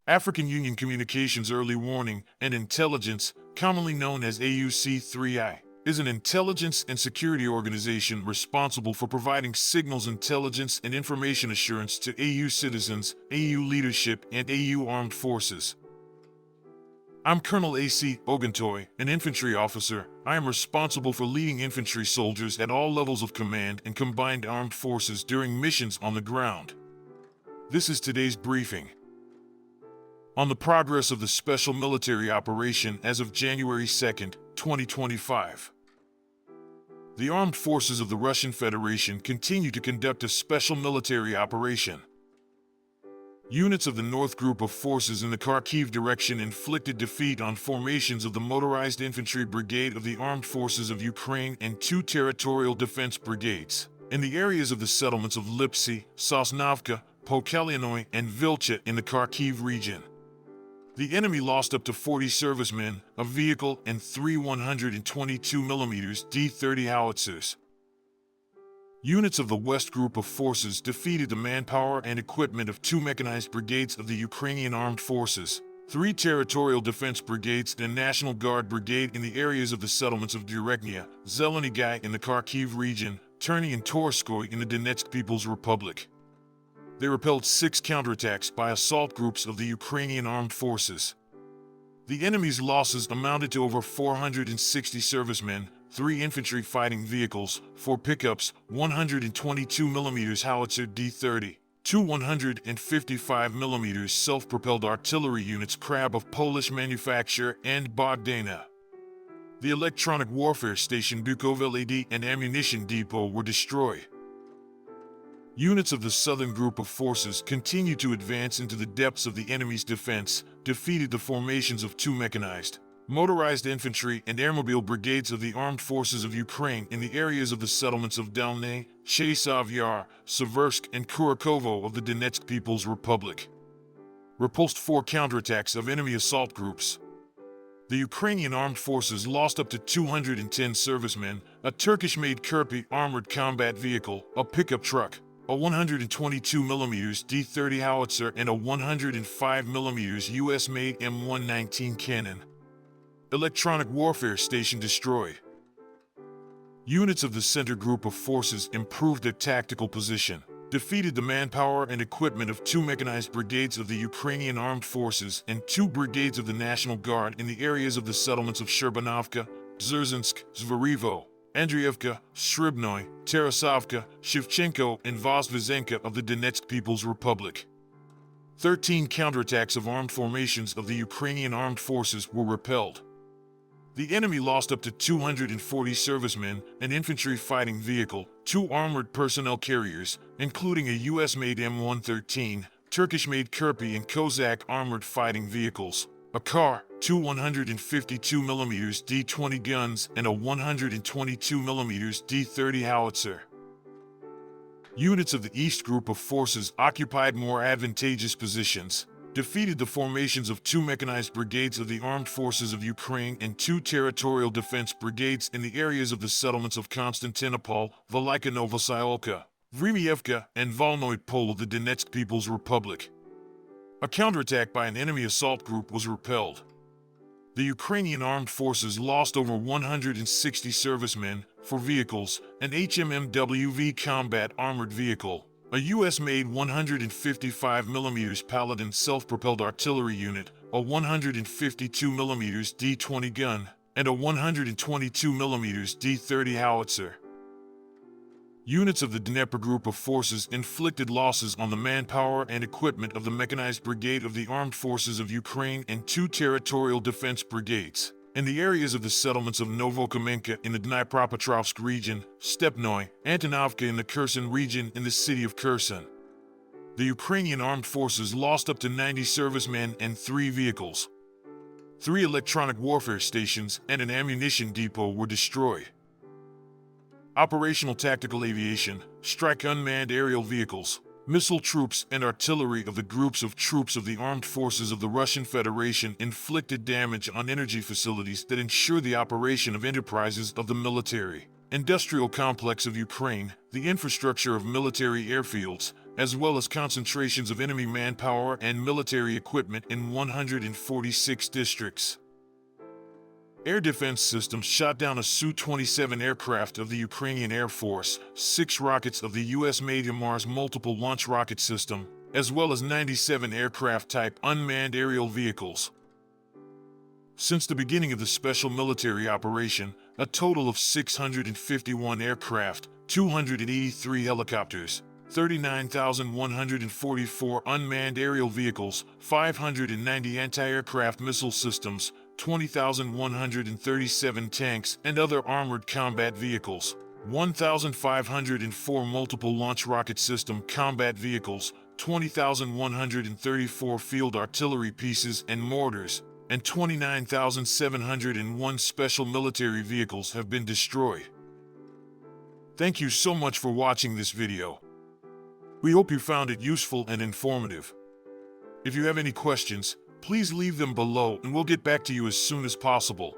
African Union Communications Early Warning and Intelligence, commonly known as AUC3I, is an intelligence and security organization responsible for providing signals intelligence and information assurance to AU citizens, AU leadership, and AU armed forces. I'm Colonel A.C. Oguntoye, an infantry officer. I am responsible for leading infantry soldiers at all levels of command and combined armed forces during missions on the ground. This is today's briefing on the progress of the special military operation as of January 2, 2025. The armed forces of the Russian Federation continue to conduct a special military operation. Units of the North Group of Forces in the Kharkiv direction inflicted defeat on formations of the motorized infantry brigade of the Armed Forces of Ukraine and two territorial defense brigades in the areas of the settlements of Lipsy, Sosnovka, Pokalyannoy, and Vilcha in the Kharkiv region. The enemy lost up to 40 servicemen, a vehicle, and 3 122mm D-30 howitzers. Units of the West Group of Forces defeated the manpower and equipment of 2 mechanized brigades of the Ukrainian Armed Forces, 3 territorial defense brigades, and a National Guard brigade in the areas of the settlements of Direknia, Zelenigai in the Kharkiv region, Terny and Torskoy in the Donetsk People's Republic. They repelled 6 counterattacks by assault groups of the Ukrainian Armed Forces. The enemy's losses amounted to over 460 servicemen, 3 infantry fighting vehicles, 4 pickups, 122mm howitzer D-30, 2 155mm self-propelled artillery units Krab of Polish manufacture, and Bogdana. The electronic warfare station Bukovel AD and ammunition depot were destroyed. Units of the Southern Group of Forces continued to advance into the depths of the enemy's defense, defeated the formations of 2 mechanized, motorized infantry and airmobile brigades of the Armed Forces of Ukraine in the areas of the settlements of Dalny, Chasov Yar, Seversk, and Kurakovo of the Donetsk People's Republic. Repulsed 4 counterattacks of enemy assault groups. The Ukrainian Armed Forces lost up to 210 servicemen, a Turkish-made Kirpi armored combat vehicle, a pickup truck, a 122mm D-30 howitzer, and a 105mm US-made M119 cannon. Electronic warfare station destroyed. Units of the Center Group of Forces improved their tactical position, defeated the manpower and equipment of 2 mechanized brigades of the Ukrainian Armed Forces and 2 brigades of the National Guard in the areas of the settlements of Sherbanovka, Dzержinsk, Zvarivo, Andriivka, Shribnoy, Tarasovka, Shevchenko, and Vozvizenka of the Donetsk People's Republic. 13 counterattacks of armed formations of the Ukrainian Armed Forces were repelled. The enemy lost up to 240 servicemen, an infantry fighting vehicle, 2 armored personnel carriers, including a US-made M113, Turkish-made Kirpi and Kozak armored fighting vehicles, a car, 2 152mm D-20 guns, and a 122mm D-30 howitzer. Units of the East Group of Forces occupied more advantageous positions, defeated the formations of 2 mechanized brigades of the Armed Forces of Ukraine and 2 territorial defense brigades in the areas of the settlements of Konstantinopol, Velika Novosyolka, Vrimievka, and Volnoy Pole of the Donetsk People's Republic. A counterattack by an enemy assault group was repelled. The Ukrainian Armed Forces lost over 160 servicemen, 4 vehicles, an HMMWV combat armored vehicle, a US-made 155mm Paladin self-propelled artillery unit, a 152mm D-20 gun, and a 122mm D-30 howitzer. Units of the Dnieper Group of Forces inflicted losses on the manpower and equipment of the Mechanized Brigade of the Armed Forces of Ukraine and 2 territorial defense brigades in the areas of the settlements of Novokamenka in the Dnipropetrovsk region, Stepnoy, Antonovka in the Kherson region in the city of Kherson. The Ukrainian Armed Forces lost up to 90 servicemen and 3 vehicles. 3 electronic warfare stations and an ammunition depot were destroyed. Operational tactical aviation, strike unmanned aerial vehicles, missile troops, and artillery of the groups of troops of the armed forces of the Russian Federation inflicted damage on energy facilities that ensure the operation of enterprises of the military, industrial complex of Ukraine, the infrastructure of military airfields, as well as concentrations of enemy manpower and military equipment in 146 districts. Air defense systems shot down a Su-27 aircraft of the Ukrainian Air Force, 6 rockets of the U.S.-made Mars multiple launch rocket system, as well as 97 aircraft-type unmanned aerial vehicles. Since the beginning of the special military operation, a total of 651 aircraft, 283 helicopters, 39,144 unmanned aerial vehicles, 590 anti-aircraft missile systems, 20,137 tanks and other armored combat vehicles, 1,504 multiple launch rocket system combat vehicles, 20,134 field artillery pieces and mortars, and 29,701 special military vehicles have been destroyed. Thank you so much for watching this video. We hope you found it useful and informative. If you have any questions, please leave them below and we'll get back to you as soon as possible.